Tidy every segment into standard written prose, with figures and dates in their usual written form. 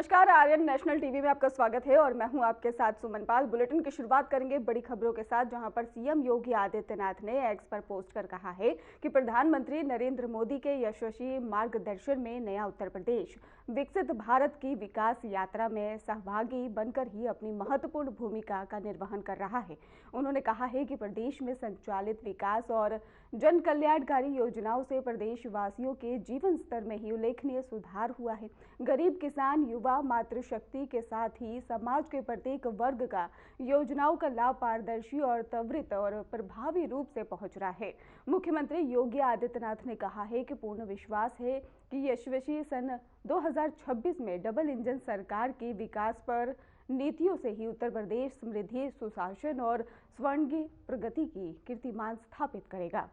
नमस्कार, Aryan national TV में आपका स्वागत है और मैं हूं आपके साथ सुमन पाल। बुलेटिन की शुरुआत करेंगे बड़ी खबरों के साथ, जहां पर सीएम योगी आदित्यनाथ ने एक्स पर पोस्ट कर कहा है कि प्रधानमंत्री नरेंद्र मोदी के यशस्वी मार्गदर्शन में नया उत्तर प्रदेश विकसित भारत की विकास यात्रा में सहभागी बनकर ही अपनी महत्वपूर्ण भूमिका का निर्वहन कर रहा है। उन्होंने कहा है कि प्रदेश में संचालित विकास और जन कल्याणकारी योजनाओं से प्रदेशवासियों के जीवन स्तर में ही उल्लेखनीय सुधार हुआ है। गरीब किसान, युवा, मातृशक्ति के साथ ही समाज के प्रत्येक वर्ग का योजनाओं का लाभ पारदर्शी और त्वरित और प्रभावी रूप से पहुंच रहा है। मुख्यमंत्री योगी आदित्यनाथ ने कहा है कि पूर्ण विश्वास है कि यशस्वी सन 2026 में डबल इंजन सरकार की विकास पर नीतियों से ही उत्तर प्रदेश समृद्धि, सुशासन और स्वर्णिम प्रगति की कीर्तिमान स्थापित करेगा।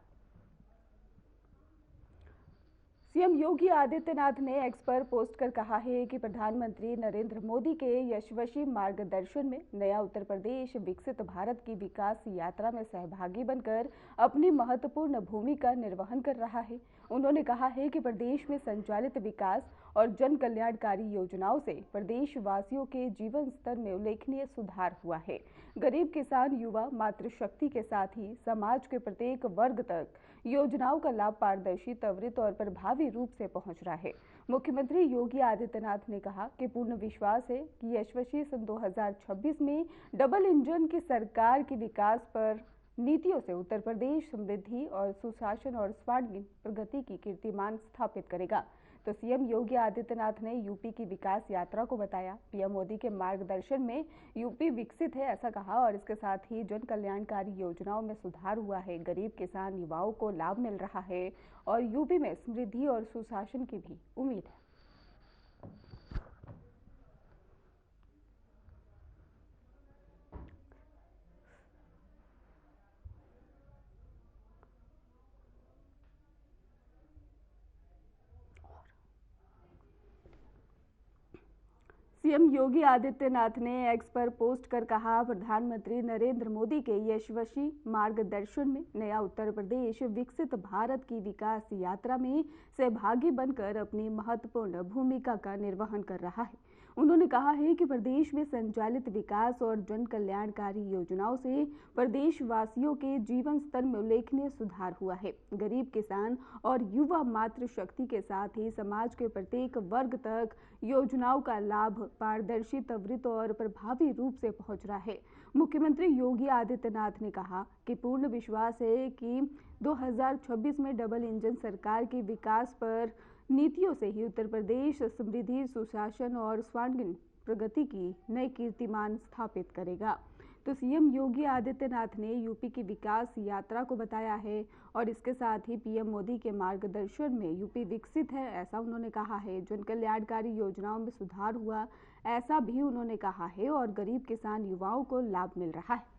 सीएम योगी आदित्यनाथ ने एक्स पर पोस्ट कर कहा है कि प्रधानमंत्री नरेंद्र मोदी के यशस्वी मार्गदर्शन में नया उत्तर प्रदेश विकसित भारत की विकास यात्रा में सहभागी बनकर अपनी महत्वपूर्ण भूमिका निर्वहन कर रहा है। उन्होंने कहा है कि प्रदेश में संचालित विकास और जन कल्याणकारी योजनाओं से प्रदेशवासियों के जीवन स्तर में उल्लेखनीय सुधार हुआ है। गरीब किसान, युवा, मातृशक्ति के साथ ही समाज के प्रत्येक वर्ग तक योजनाओं का लाभ पारदर्शी, त्वरित और प्रभावी रूप से पहुंच रहा है। मुख्यमंत्री योगी आदित्यनाथ ने कहा कि पूर्ण विश्वास है कि यशस्वी सन 2026 में डबल इंजन की सरकार की विकास पर नीतियों से उत्तर प्रदेश समृद्धि और सुशासन और स्वर्णिम प्रगति की कीर्तिमान स्थापित करेगा। तो सीएम योगी आदित्यनाथ ने यूपी की विकास यात्रा को बताया पीएम मोदी के मार्गदर्शन में यूपी विकसित है, ऐसा कहा। और इसके साथ ही जन कल्याणकारी योजनाओं में सुधार हुआ है, गरीब किसान, युवाओं को लाभ मिल रहा है और यूपी में समृद्धि और सुशासन की भी उम्मीद है। सीएम योगी आदित्यनाथ ने एक्स पर पोस्ट कर कहा, प्रधानमंत्री नरेंद्र मोदी के यशस्वी मार्गदर्शन में नया उत्तर प्रदेश विकसित भारत की विकास यात्रा में सहभागी बनकर अपनी महत्वपूर्ण भूमिका का निर्वहन कर रहा है। उन्होंने कहा है कि प्रदेश में संचालित विकास और जन कल्याणकारी योजनाओं से प्रदेशवासियों के जीवन स्तर में उल्लेखनीय सुधार हुआ है। गरीब किसान और युवा, मातृशक्ति के साथ ही समाज के प्रत्येक वर्ग तक योजनाओं का लाभ पारदर्शी, त्वरित और प्रभावी रूप से पहुंच रहा है। मुख्यमंत्री योगी आदित्यनाथ ने कहा कि पूर्ण विश्वास है कि 2026 में डबल इंजन सरकार की विकास पर नीतियों से ही उत्तर प्रदेश समृद्धि, सुशासन और स्वर्णिम प्रगति की नई कीर्तिमान स्थापित करेगा। तो सीएम योगी आदित्यनाथ ने यूपी की विकास यात्रा को बताया है और इसके साथ ही पीएम मोदी के मार्गदर्शन में यूपी विकसित है, ऐसा उन्होंने कहा है। जन कल्याणकारी योजनाओं में सुधार हुआ, ऐसा भी उन्होंने कहा है और गरीब किसान, युवाओं को लाभ मिल रहा है।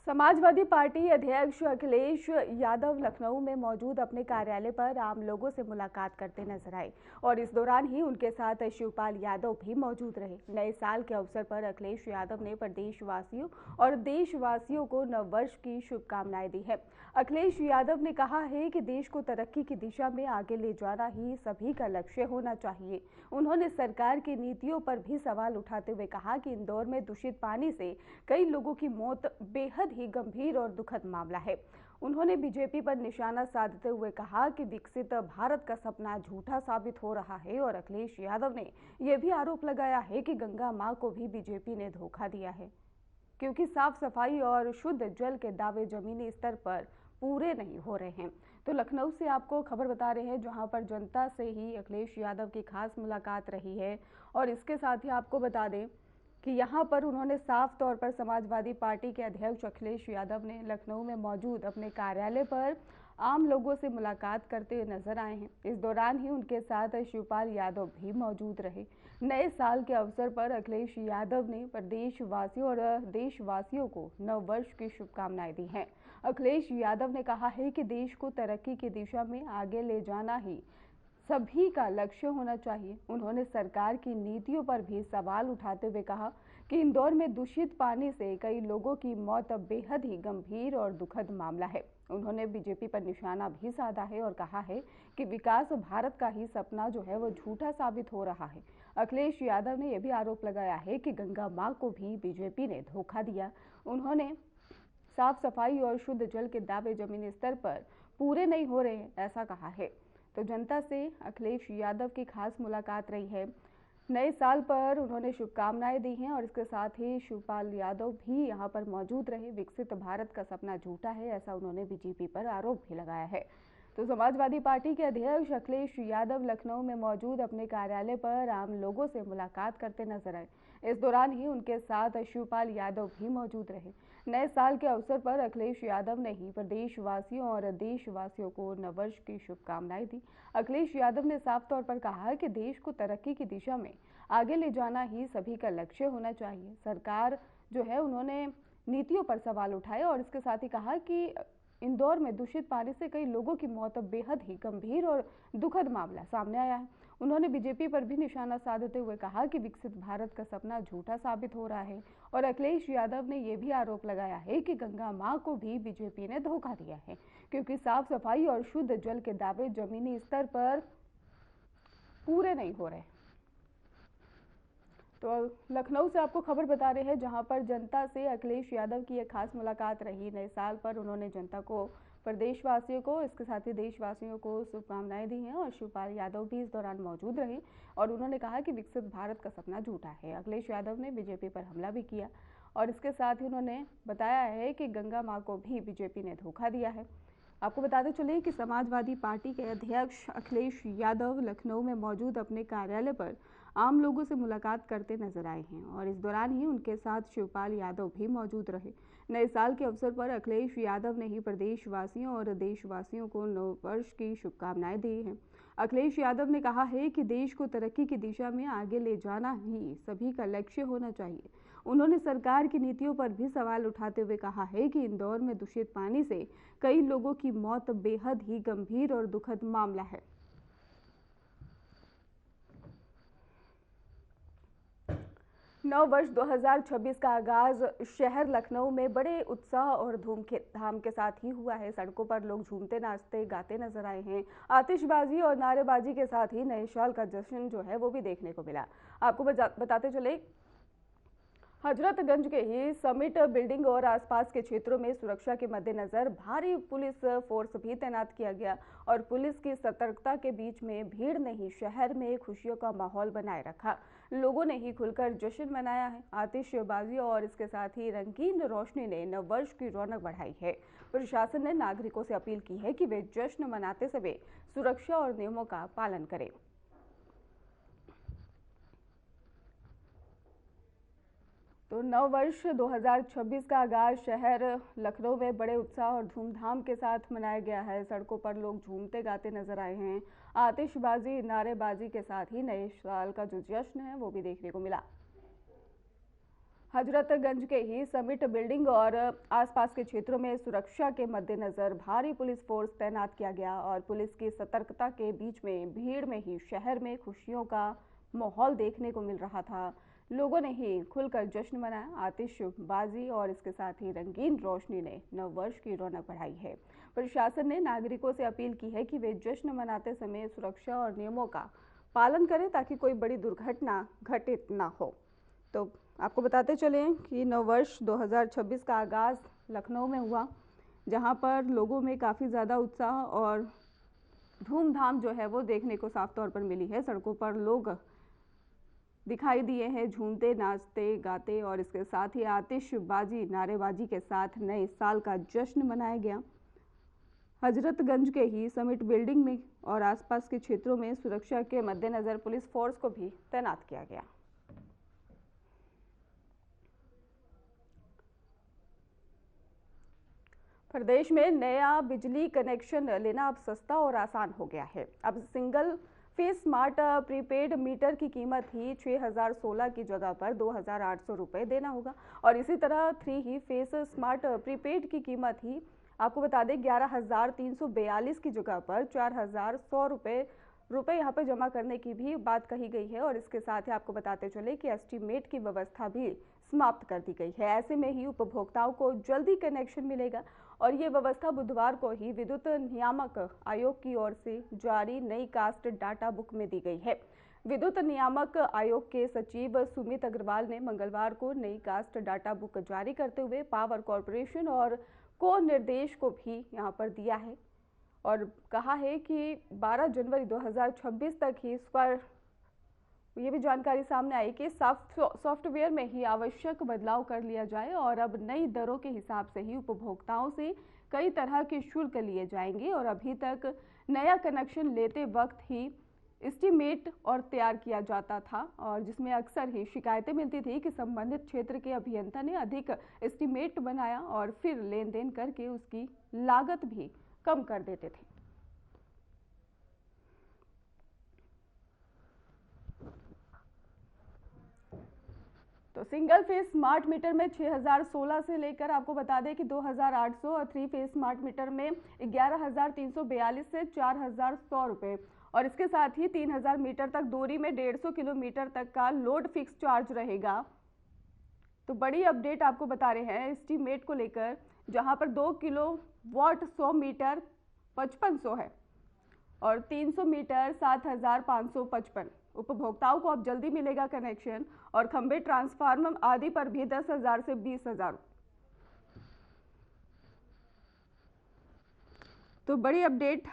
समाजवादी पार्टी अध्यक्ष अखिलेश यादव लखनऊ में मौजूद अपने कार्यालय पर आम लोगों से मुलाकात करते नजर आए और इस दौरान ही उनके साथ शिवपाल यादव भी मौजूद रहे। नए साल के अवसर पर अखिलेश यादव ने प्रदेशवासियों और देशवासियों को नव वर्ष की शुभकामनाएं दी है। अखिलेश यादव ने कहा है कि देश को तरक्की की दिशा में आगे ले जाना ही सभी का लक्ष्य होना चाहिए। उन्होंने सरकार की नीतियों पर भी सवाल उठाते हुए कहा कि इंदौर में दूषित पानी से कई लोगों की मौत बेहद ही गंभीर और दुखद मामला है। उन्होंने बीजेपी पर निशाना साधते हुए कहा कि विकसित भारत का सपना झूठा साबित हो रहा है और अखिलेश यादव ने यह भी आरोप लगाया है कि गंगा मां को भी बीजेपी ने धोखा दिया है, क्योंकि साफ सफाई और शुद्ध जल के दावे जमीनी स्तर पर पूरे नहीं हो रहे हैं। तो लखनऊ से आपको खबर बता रहे हैं, जहां पर जनता से ही अखिलेश यादव की खास मुलाकात रही है और इसके साथ ही आपको बता दें कि यहां पर उन्होंने साफ तौर पर समाजवादी पार्टी के अध्यक्ष अखिलेश यादव ने लखनऊ में मौजूद अपने कार्यालय पर आम लोगों से मुलाकात करते हुए नजर आए हैं। इस दौरान ही उनके साथ शिवपाल यादव भी मौजूद रहे। नए साल के अवसर पर अखिलेश यादव ने प्रदेशवासियों और देशवासियों को नव वर्ष की शुभकामनाएं दी हैं। अखिलेश यादव ने कहा है कि देश को तरक्की की दिशा में आगे ले जाना ही सभी का लक्ष्य होना चाहिए। उन्होंने सरकार की नीतियों पर भी सवाल उठाते हुए कहा कि इंदौर में दूषित पानी से कई लोगों की मौत बेहद ही गंभीर और दुखद मामला है। उन्होंने बीजेपी पर निशाना भी साधा है और कहा है कि विकास भारत का ही सपना जो है वो झूठा साबित हो रहा है। अखिलेश यादव ने यह भी आरोप लगाया है कि गंगा मां को भी बीजेपी ने धोखा दिया। उन्होंने साफ सफाई और शुद्ध जल के दावे जमीनी स्तर पर पूरे नहीं हो रहे हैं, ऐसा कहा है। तो जनता से अखिलेश यादव की खास मुलाकात रही है। नए साल पर उन्होंने शुभकामनाएं दी हैं और इसके साथ ही शिवपाल यादव भी यहां पर मौजूद रहे। विकसित भारत का सपना झूठा है, ऐसा उन्होंने बीजेपी पर आरोप भी लगाया है। तो समाजवादी पार्टी के अध्यक्ष अखिलेश यादव लखनऊ में मौजूद अपने कार्यालय पर आम लोगों से मुलाकात करते नजर आए। इस दौरान ही उनके साथ शिवपाल यादव भी मौजूद रहे। नए साल के अवसर पर अखिलेश यादव ने ही प्रदेशवासियों और देशवासियों को नववर्ष की शुभकामनाएं दी। अखिलेश यादव ने साफ तौर पर कहा कि देश को तरक्की की दिशा में आगे ले जाना ही सभी का लक्ष्य होना चाहिए। सरकार जो है उन्होंने नीतियों पर सवाल उठाए और इसके साथ ही कहा कि इंदौर में दूषित पानी से कई लोगों की मौत बेहद ही गंभीर और दुखद मामला सामने आया है। उन्होंने बीजेपी पर भी निशाना साधते हुए कहा कि विकसित भारत का सपना झूठा साबित हो रहा है और अखिलेश यादव ने यह भी आरोप लगाया है कि गंगा मां को भी बीजेपी ने धोखा दिया है, क्योंकि साफ सफाई और शुद्ध जल के दावे जमीनी स्तर पर पूरे नहीं हो रहे। तो लखनऊ से आपको खबर बता रहे हैं, जहां पर जनता से अखिलेश यादव की एक खास मुलाकात रही। नए साल पर उन्होंने जनता को, प्रदेशवासियों को, इसके साथ ही देशवासियों को शुभकामनाएं दी हैं और शिवपाल यादव भी इस दौरान मौजूद रहे और उन्होंने कहा कि विकसित भारत का सपना झूठा है। अखिलेश यादव ने बीजेपी पर हमला भी किया और इसके साथ ही उन्होंने बताया है कि गंगा मां को भी बीजेपी ने धोखा दिया है। आपको बताते चले कि समाजवादी पार्टी के अध्यक्ष अखिलेश यादव लखनऊ में मौजूद अपने कार्यालय पर आम लोगों से मुलाकात करते नजर आए हैं और इस दौरान ही उनके साथ शिवपाल यादव भी मौजूद रहे। नए साल के अवसर पर अखिलेश यादव ने ही प्रदेशवासियों और देशवासियों को नववर्ष की शुभकामनाएं दी हैं। अखिलेश यादव ने कहा है कि देश को तरक्की की दिशा में आगे ले जाना ही सभी का लक्ष्य होना चाहिए। उन्होंने सरकार की नीतियों पर भी सवाल उठाते हुए कहा है कि इंदौर में दूषित पानी से कई लोगों की मौत बेहद ही गंभीर और दुखद मामला है। नव वर्ष 2026 का आगाज शहर लखनऊ में बड़े उत्साह और धूमधाम के साथ ही हुआ है। सड़कों पर लोग झूमते, नाचते, गाते नजर आए हैं। आतिशबाजी और नारेबाजी के साथ ही नए साल का जश्न जो है वो भी देखने को मिला। आपको बताते चले, हजरतगंज के ही समिट बिल्डिंग और आसपास के क्षेत्रों में सुरक्षा के मद्देनजर भारी पुलिस फोर्स भी तैनात किया गया और पुलिस की सतर्कता के बीच में भीड़ ने ही शहर में खुशियों का माहौल बनाए रखा। लोगों ने ही खुलकर जश्न मनाया है। आतिशबाजी और इसके साथ ही रंगीन रोशनी ने नववर्ष की रौनक बढ़ाई है। प्रशासन ने नागरिकों से अपील की है कि वे जश्न मनाते समय सुरक्षा और नियमों का पालन करें। तो नव वर्ष 2026 का आगाज शहर लखनऊ में बड़े उत्साह और धूमधाम के साथ मनाया गया है। सड़कों पर लोग झूमते गाते नजर आए हैं। आतिशबाजी, नारेबाजी के साथ ही नए साल का जो जश्न है वो भी देखने को मिला। हजरतगंज के ही समिट बिल्डिंग और आसपास के क्षेत्रों में सुरक्षा के मद्देनजर भारी पुलिस फोर्स तैनात किया गया और पुलिस की सतर्कता के बीच में भीड़ में ही शहर में खुशियों का माहौल देखने को मिल रहा था। लोगों ने ही खुलकर जश्न मनाया। आतिशबाजी और इसके साथ ही रंगीन रोशनी ने नववर्ष की रौनक बढ़ाई है। प्रशासन ने नागरिकों से अपील की है कि वे जश्न मनाते समय सुरक्षा और नियमों का पालन करें ताकि कोई बड़ी दुर्घटना घटित ना हो। तो आपको बताते चलें कि नववर्ष 2026 का आगाज लखनऊ में हुआ, जहां पर लोगों में काफ़ी ज़्यादा उत्साह और धूमधाम जो है वो देखने को साफ तौर पर मिली है। सड़कों पर लोग दिखाई दिए हैं झूमते, नाचते, गाते और इसके साथ ही आतिशबाजी, नारेबाजी के साथ नए साल का जश्न मनाया गया। हजरतगंज के ही समिट बिल्डिंग में और आसपास के क्षेत्रों में सुरक्षा के मद्देनजर पुलिस फोर्स को भी तैनात किया गया। प्रदेश में नया बिजली कनेक्शन लेना अब सस्ता और आसान हो गया है। अब single phase smart prepaid meter की कीमत ही 6016 की जगह पर 2800 रुपये देना होगा और इसी तरह 3 ही फेस स्मार्ट प्रीपेड की कीमत ही आपको बता दें 11342 की जगह पर 4100 रुपये यहाँ पर जमा करने की भी बात कही गई है। और इसके साथ ही आपको बताते चले कि एस्टीमेट की व्यवस्था भी समाप्त कर दी गई है। ऐसे में ही उपभोक्ताओं को जल्दी कनेक्शन मिलेगा और ये व्यवस्था बुधवार को ही विद्युत नियामक आयोग की ओर से जारी नई कास्ट डाटा बुक में दी गई है। विद्युत नियामक आयोग के सचिव सुमित अग्रवाल ने मंगलवार को नई कास्ट डाटा बुक जारी करते हुए पावर कॉरपोरेशन और को निर्देश को भी यहां पर दिया है और कहा है कि 12 जनवरी 2026 तक ही इस पर ये भी जानकारी सामने आई कि सॉफ्टवेयर में ही आवश्यक बदलाव कर लिया जाए और अब नई दरों के हिसाब से ही उपभोक्ताओं से कई तरह के शुल्क लिए जाएंगे और अभी तक नया कनेक्शन लेते वक्त ही एस्टीमेट और तैयार किया जाता था और जिसमें अक्सर ही शिकायतें मिलती थी कि संबंधित क्षेत्र के अभियंता ने अधिक एस्टीमेट बनाया और फिर लेन देन करके उसकी लागत भी कम कर देते थे। तो सिंगल फेज स्मार्ट मीटर में 6016 से लेकर आपको बता दें कि 2800 और थ्री फेज स्मार्ट मीटर में 11342 से 4100 रुपए और इसके साथ ही 3000 मीटर तक दूरी में 150 किलोमीटर तक का लोड फिक्स चार्ज रहेगा। तो बड़ी अपडेट आपको बता रहे हैं एस्टीमेट को लेकर, जहां पर 2 किलोवाट 100 मीटर 5500 है और 300 मीटर 7555। उपभोक्ताओं को अब जल्दी मिलेगा कनेक्शन और खंबे ट्रांसफार्मर आदि पर भी 10,000 से 20,000। तो बड़ी अपडेट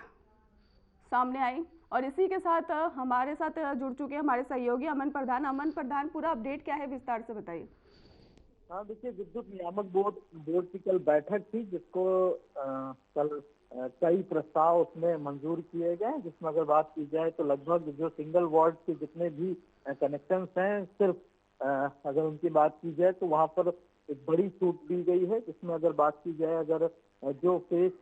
सामने आई और इसी के साथ हमारे साथ जुड़ चुके हैं हमारे सहयोगी अमन प्रधान। अमन प्रधान, पूरा अपडेट क्या है, विस्तार से बताइए। हाँ देखिए, विद्युत नियामक बोर्ड की कल बैठक थी जिसको कल कई प्रस्ताव उसमें मंजूर किए गए, जिसमें अगर बात की जाए तो लगभग जो सिंगल वार्ड के जितने भी कनेक्शंस हैं, सिर्फ अगर उनकी बात की जाए तो वहां पर एक बड़ी छूट दी गई है, जिसमें अगर बात की जाए अगर जो फेज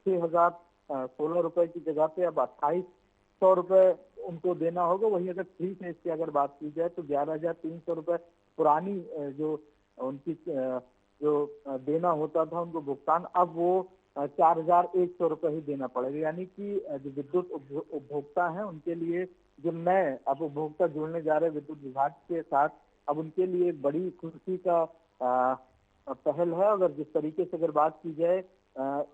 6016 रुपए की जगह पे अब 2800 रुपए उनको देना होगा, वही अगर थ्री फेज की अगर बात की जाए तो 11,300 रुपए पुरानी जो उनकी जो देना होता था उनको भुगतान, अब वो 4,100 रुपए ही देना पड़ेगा। यानी कि जो विद्युत उपभोक्ता हैं उनके लिए, जो नए अब उपभोक्ता जुड़ने जा रहे हैं विद्युत विभाग के साथ, अब उनके लिए बड़ी खुशी का पहल है। अगर जिस तरीके से अगर बात की जाए,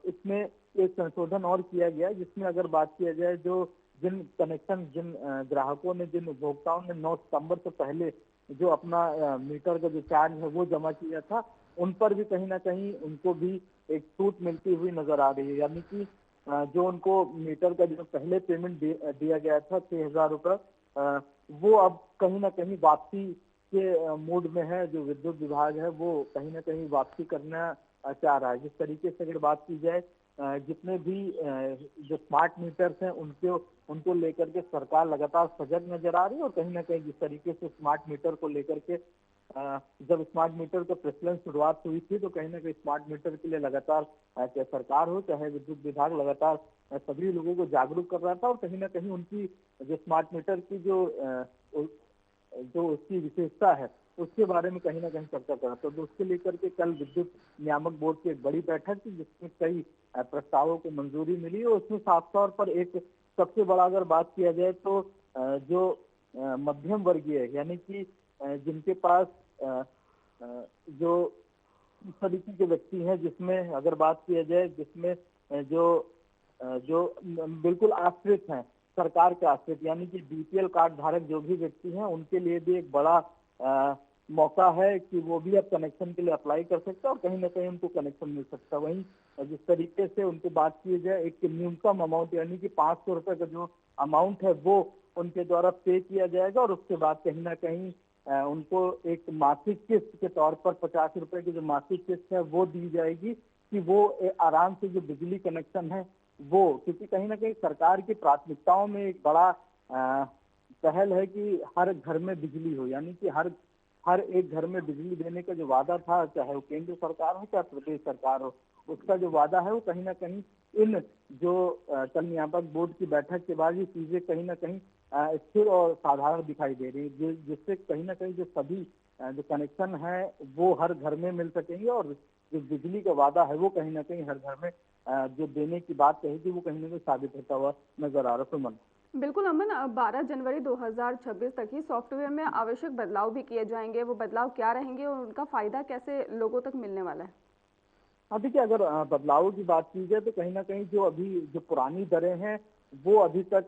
इसमें एक संशोधन और किया गया, जिसमें अगर बात किया जाए जिन ग्राहकों ने, जिन उपभोक्ताओं ने 9 सितंबर से पहले जो अपना मीटर का जो चार्ज है वो जमा किया था, उन पर भी कहीं ना कहीं उनको भी एक छूट मिलती हुई नजर आ रही है। यानी कि जो उनको मीटर का जो पहले पेमेंट दिया गया था 6,000 रुपए, वो अब कहीं ना कहीं वापसी के मूड में है। जो विद्युत विभाग है वो कहीं ना कहीं वापसी करना चाह रहा है। जिस तरीके से अगर बात की जाए, जितने भी जो स्मार्ट मीटर्स हैं उनको लेकर के सरकार लगातार सजग नजर आ रही है और कहीं ना कहीं जिस तरीके से स्मार्ट मीटर को लेकर के जब स्मार्ट मीटर का प्रचलन शुरुआत हुई थी तो कहीं ना कहीं स्मार्ट मीटर के लिए लगातार चाहे सरकार हो चाहे विद्युत विभाग लगातार सभी लोगों को जागरूक कर रहा था और कहीं ना कहीं उनकी जो स्मार्ट मीटर की जो उसकी विशेषता है उसके बारे में कहीं ना कहीं चर्चा करा। तो उसके लेकर के कल विद्युत नियामक बोर्ड की एक बड़ी बैठक थी जिसमें कई प्रस्तावों को मंजूरी मिली और उसमें साफ तौर पर एक सबसे बड़ा अगर बात किया जाए तो जो मध्यम वर्गीय यानी कि जिनके पास जो इस तरीके के व्यक्ति हैं, जिसमें अगर बात किया जाए जिसमें जो बिल्कुल आश्रित हैं, सरकार के आश्रित, यानी कि बीपीएल कार्ड धारक जो भी व्यक्ति हैं उनके लिए भी एक बड़ा मौका है कि वो भी अब कनेक्शन के लिए अप्लाई कर सकते हैं और कहीं ना कहीं उनको कनेक्शन मिल सकता है। वहीं जिस तरीके से उनको बात की जाए एक न्यूनतम अमाउंट यानी कि 500 रुपए का जो अमाउंट है वो उनके द्वारा पे किया जाएगा और उसके बाद कहीं ना कहीं उनको एक मासिक किस्त के तौर पर 50 रुपए की जो मासिक किस्त है वो दी जाएगी कि वो आराम से जो बिजली कनेक्शन है वो, क्योंकि कहीं ना कहीं सरकार की प्राथमिकताओं में एक बड़ा पहल है कि हर घर में बिजली हो, यानी कि हर एक घर में बिजली देने का जो वादा था, चाहे वो केंद्र सरकार हो चाहे प्रदेश सरकार हो, उसका जो वादा है वो कहीं ना कहीं इन जो कल नियामक बोर्ड की बैठक के बाद ये चीजें कहीं ना कहीं स्थिर और साधारण दिखाई दे रही है, जिससे कहीं ना कहीं जो सभी जो कनेक्शन है वो हर घर में मिल सकेंगे और जो बिजली का वादा है वो कहीं ना कहीं हर घर में जो देने की बात कही थी वो कहीं ना कहीं साबित होता हुआ नजर आ रहा है। सुमन। बिल्कुल अमन, 12 जनवरी 2026 तक ही सॉफ्टवेयर में आवश्यक बदलाव भी किए जाएंगे। वो बदलाव क्या रहेंगे और उनका फायदा कैसे लोगों तक मिलने वाला है? हाँ देखिए, अगर बदलावों की बात की जाए तो कहीं ना कहीं जो अभी जो पुरानी दरें हैं वो अभी तक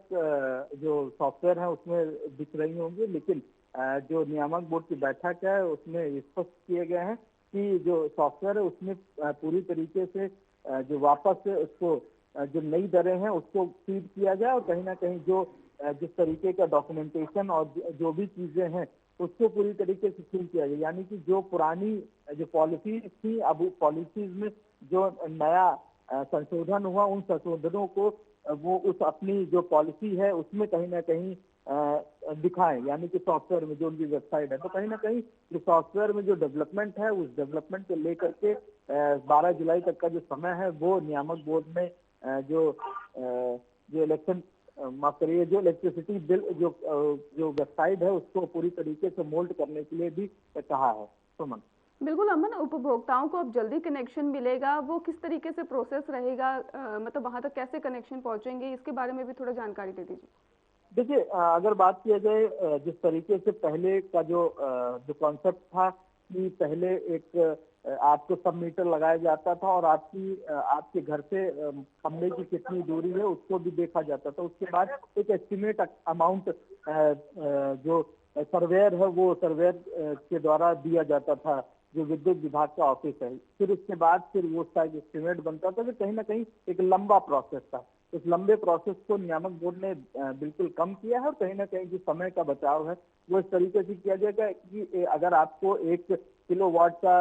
जो सॉफ्टवेयर है उसमें दिख रही होंगी, लेकिन जो नियामक बोर्ड की बैठक है उसमें स्पष्ट किए गए हैं कि जो सॉफ्टवेयर है उसमें पूरी तरीके से जो वापस से उसको जो नई दरें हैं उसको फीड किया जाए, और कहीं ना कहीं जो जिस तरीके का डॉक्यूमेंटेशन और जो भी चीजें हैं उसको पूरी तरीके से फिल किया जाए। यानी कि जो पुरानी जो पॉलिसी थी, अब पॉलिसीज में जो नया संशोधन हुआ, उन संशोधनों को वो उस अपनी जो पॉलिसी है उसमें कहीं ना कहीं दिखाएं, यानी कि सॉफ्टवेयर में जो उनकी वेबसाइट है। तो कहीं ना कहीं जो सॉफ्टवेयर में जो डेवलपमेंट है उस डेवलपमेंट को लेकर के 12 जुलाई तक का जो समय है वो नियामक बोर्ड में जो इलेक्शन माफ करिए जो इलेक्ट्रिसिटी बिल जो वेबसाइट है उसको पूरी तरीके से मोल्ड करने के लिए भी कहा है। सुमन। बिल्कुल अमन, उपभोक्ताओं को अब जल्दी कनेक्शन मिलेगा, वो किस तरीके से प्रोसेस रहेगा? मतलब वहां तक कैसे कनेक्शन पहुंचेंगे, इसके बारे में भी थोड़ा जानकारी दे दीजिए। देखिए, अगर बात किया जाए जिस तरीके से पहले का जो कॉन्सेप्ट था कि पहले एक आपको सब मीटर लगाया जाता था और आपके घर से खंभे की कितनी दूरी है उसको भी देखा जाता था। उसके बाद एक एस्टिमेट अमाउंट जो सर्वेयर है वो सर्वेयर के द्वारा दिया जाता था, जो विद्युत विभाग का ऑफिस है। फिर उसके बाद फिर वो उसका एक एस्टिमेट बनता था। फिर कहीं ना कहीं एक लंबा प्रोसेस था। इस लंबे प्रोसेस को नियामक बोर्ड ने बिल्कुल कम किया है, और कहीं ना कहीं जो समय का बचाव है वो इस तरीके से किया जाएगा कि अगर आपको 1 किलोवाट का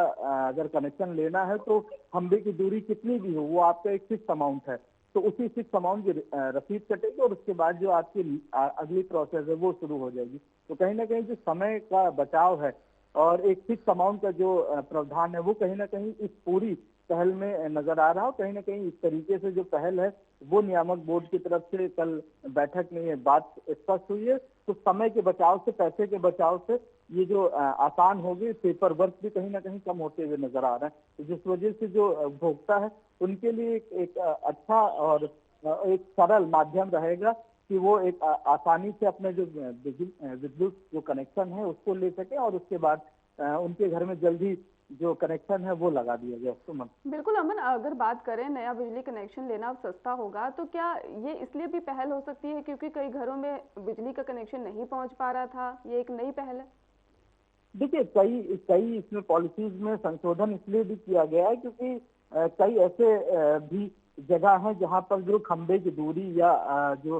अगर कनेक्शन लेना है तो खंभे की दूरी कितनी भी हो वो आपका एक फिक्स अमाउंट है, तो उसी फिक्स अमाउंट की रसीद कटेगी और उसके बाद जो आपकी अगली प्रोसेस है वो शुरू हो जाएगी। तो कहीं ना कहीं जो समय का बचाव है और एक फिक्स अमाउंट का जो प्रावधान है वो कहीं ना कहीं इस पूरी पहल में नजर आ रहा है। कहीं ना कहीं इस तरीके से जो पहल है वो नियामक बोर्ड की तरफ से कल बैठक में ये बात स्पष्ट हुई है। तो समय के बचाव से, पैसे के बचाव से ये जो आसान होगी, पेपर वर्क भी कहीं ना कहीं कम होते हुए नजर आ रहा है। तो जिस वजह से जो उपभोक्ता है उनके लिए एक अच्छा और एक सरल माध्यम रहेगा कि वो एक आसानी से अपने जो विद्युत जो कनेक्शन है उसको ले सके और उसके बाद उनके घर में जल्दी जो कनेक्शन है वो लगा दिया गया। सुमन। बिल्कुल अमन, अगर बात करें नया बिजली कनेक्शन लेना अब सस्ता होगा, तो क्या ये इसलिए भी पहल हो सकती है क्योंकि कई घरों में बिजली का कनेक्शन नहीं पहुंच पा रहा था? ये एक नई पहल है। देखिए, कई कई इसमें पॉलिसीज में संशोधन इसलिए भी किया गया है क्योंकि कई ऐसे भी जगह हैं जहां पर जो खंभे की दूरी या जो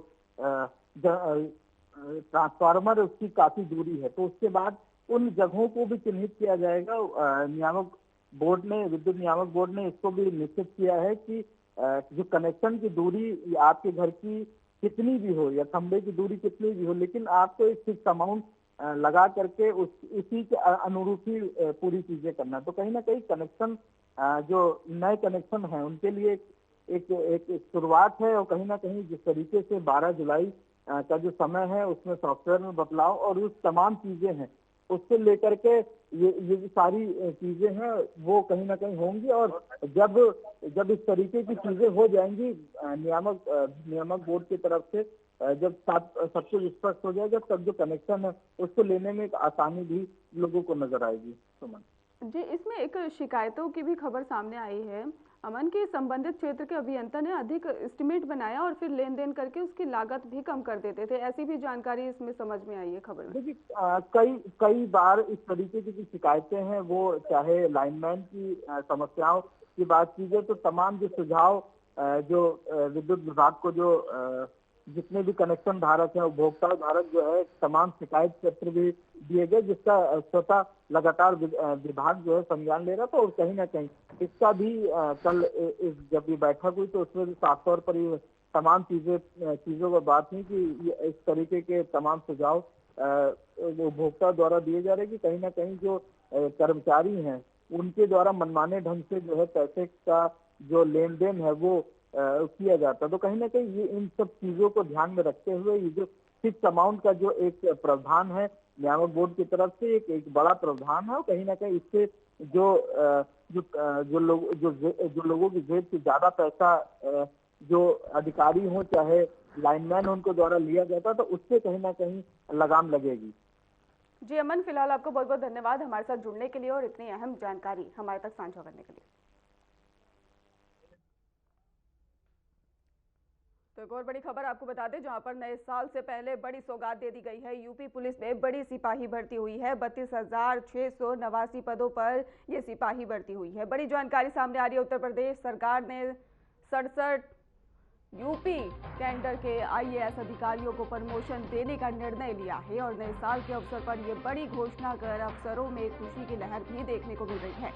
ट्रांसफार्मर उसकी काफी दूरी है, तो उसके बाद उन जगहों को भी चिन्हित किया जाएगा। नियामक बोर्ड ने, विद्युत नियामक बोर्ड ने इसको भी निश्चित किया है कि जो कनेक्शन की दूरी आपके घर की कितनी भी हो या खंभे की दूरी कितनी भी हो, लेकिन आपको एक फिक्स अमाउंट लगा करके उसी के अनुरूप ही पूरी चीजें करना। तो कहीं ना कहीं कनेक्शन जो नए कनेक्शन है उनके लिए एक शुरुआत है, और कहीं ना कहीं जिस तरीके से 12 जुलाई का जो समय है उसमें सॉफ्टवेयर में बदलाव और उस तमाम चीजें हैं उसको लेकर के ये जो सारी चीजें हैं वो कहीं ना कहीं होंगी। और जब जब इस तरीके की चीजें हो जाएंगी नियामक बोर्ड की तरफ से, जब सब कुछ स्पष्ट हो जाएगा तब जो कनेक्शन है उसको लेने में एक आसानी भी लोगों को नजर आएगी। सुमन। जी, इसमें एक शिकायतों की भी खबर सामने आई है अमन, की संबंधित क्षेत्र के अभियंता ने अधिक एस्टिमेट बनाया और फिर लेन देन करके उसकी लागत भी कम कर देते थे। ऐसी भी जानकारी इसमें समझ में आई है खबर में। देखिए, कई कई बार इस तरीके की जो शिकायतें हैं वो चाहे लाइनमैन की समस्याओं की बात की जाए तो तमाम जो सुझाव जो विद्युत विभाग को जो जितने भी कनेक्शन धारक हैं, उपभोक्ता धारक जो है, तमाम शिकायत पत्र भी दिए गए जिसका स्वतः लगातार विभाग जो है संज्ञान ले रहा था। और कहीं ना कहीं इसका भी कल जब ये बैठक हुई तो उसमें भी साफ तौर पर ये तमाम चीजों पर बात हुई कि इस तरीके के तमाम सुझाव उपभोक्ता द्वारा दिए जा रहे हैं कि कहीं ना कहीं जो कर्मचारी हैं उनके द्वारा मनमाने ढंग से जो है पैसे का जो लेन देन है वो किया जाता है। तो कहीं ना कहीं ये इन सब चीजों को ध्यान में रखते हुए ये जो फिक्स अमाउंट का जो एक प्रावधान है नियामक बोर्ड की तरफ से एक बड़ा प्रावधान है, और कहीं ना कहीं इससे जो लोगों की जेब से ज्यादा पैसा जो अधिकारी हो चाहे लाइनमैन उनको द्वारा लिया गया था, तो उससे कहीं ना कहीं लगाम लगेगी। जी अमन, फिलहाल आपको बहुत बहुत धन्यवाद हमारे साथ जुड़ने के लिए और इतनी अहम जानकारी हमारे तक साझा करने के लिए। तो एक और बड़ी खबर आपको बता दें, जहां पर नए साल से पहले बड़ी सौगात दे दी गई है। यूपी पुलिस में बड़ी सिपाही भर्ती हुई है। 32,689 पदों पर यह सिपाही भर्ती हुई है। बड़ी जानकारी सामने आ रही है। उत्तर प्रदेश सरकार ने 67 यूपी कैडर के आईएएस अधिकारियों को प्रमोशन देने का निर्णय लिया है और नए साल के अवसर पर यह बड़ी घोषणा कर अफसरों में खुशी की लहर भी देखने को मिल रही है।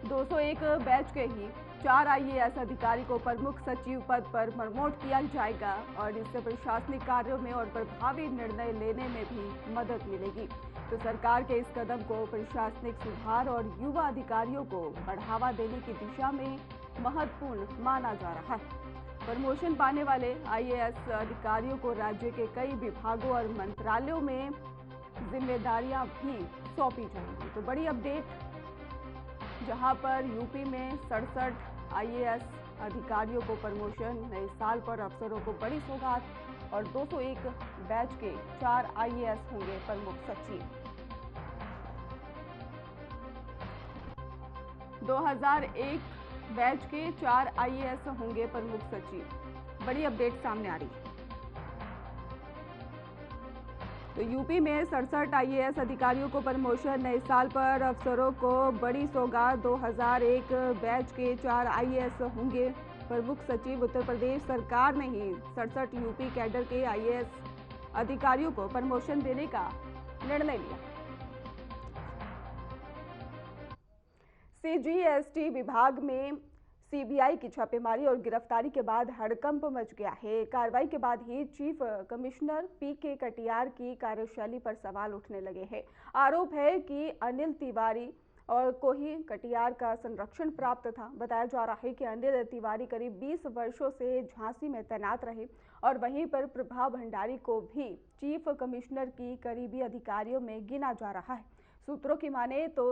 201 बैच के ही 4 आईएएस अधिकारी को प्रमुख सचिव पद पर प्रमोट किया जाएगा और इससे प्रशासनिक कार्यों में और प्रभावी निर्णय लेने में भी मदद मिलेगी। तो सरकार के इस कदम को प्रशासनिक सुधार और युवा अधिकारियों को बढ़ावा देने की दिशा में महत्वपूर्ण माना जा रहा है। प्रमोशन पाने वाले आईएएस अधिकारियों को राज्य के कई विभागों और मंत्रालयों में जिम्मेदारियां भी सौंपी जाएंगी। तो बड़ी अपडेट, जहां पर यूपी में 67 आईएएस अधिकारियों को प्रमोशन, नए साल पर अफसरों को बड़ी सौगात और 201 बैच के 4 आईएएस होंगे प्रमुख सचिव। 2001 बैच के 4 आईएएस होंगे प्रमुख सचिव। बड़ी अपडेट सामने आ रही है। तो यूपी में 67 आईएएस अधिकारियों को प्रमोशन, नए साल पर अफसरों को बड़ी सौगात। 2001 बैच के 4 आईएएस होंगे प्रमुख सचिव। उत्तर प्रदेश सरकार ने ही 67 यूपी कैडर के आईएएस अधिकारियों को प्रमोशन देने का निर्णय लिया। सीजीएसटी विभाग में सीबीआई की छापेमारी और गिरफ्तारी के बाद हड़कंप मच गया है। कार्रवाई के बाद ही चीफ कमिश्नर पीके कटियार की कार्यशैली पर सवाल उठने लगे हैं। आरोप है कि अनिल तिवारी और को ही कटियार का संरक्षण प्राप्त था। बताया जा रहा है कि अनिल तिवारी करीब 20 वर्षों से झांसी में तैनात रहे और वहीं पर प्रभा भंडारी को भी चीफ कमिश्नर की करीबी अधिकारियों में गिना जा रहा है। सूत्रों की माने तो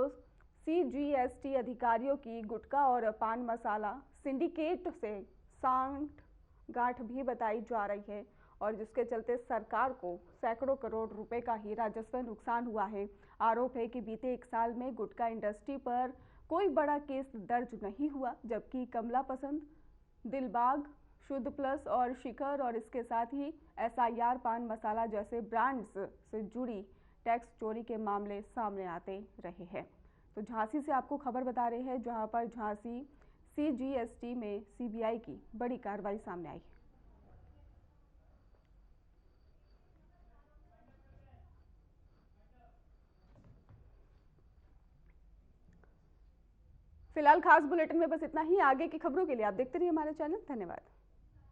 सीजीएसटी अधिकारियों की गुटखा और पान मसाला सिंडिकेट से सांठ-गांठ भी बताई जा रही है और जिसके चलते सरकार को सैकड़ों करोड़ रुपए का ही राजस्व नुकसान हुआ है। आरोप है कि बीते 1 साल में गुटखा इंडस्ट्री पर कोई बड़ा केस दर्ज नहीं हुआ, जबकि कमला पसंद, दिलबाग, शुद्ध प्लस और शिखर और इसके साथ ही एसआईआर पान मसाला जैसे ब्रांड्स से जुड़ी टैक्स चोरी के मामले सामने आते रहे हैं। तो झांसी से आपको खबर बता रहे हैं, जहां पर झांसी सीजीएसटी में सीबीआई की बड़ी कार्रवाई सामने आई है। फिलहाल खास बुलेटिन में बस इतना ही। आगे की खबरों के लिए आप देखते रहिए हमारा चैनल। धन्यवाद।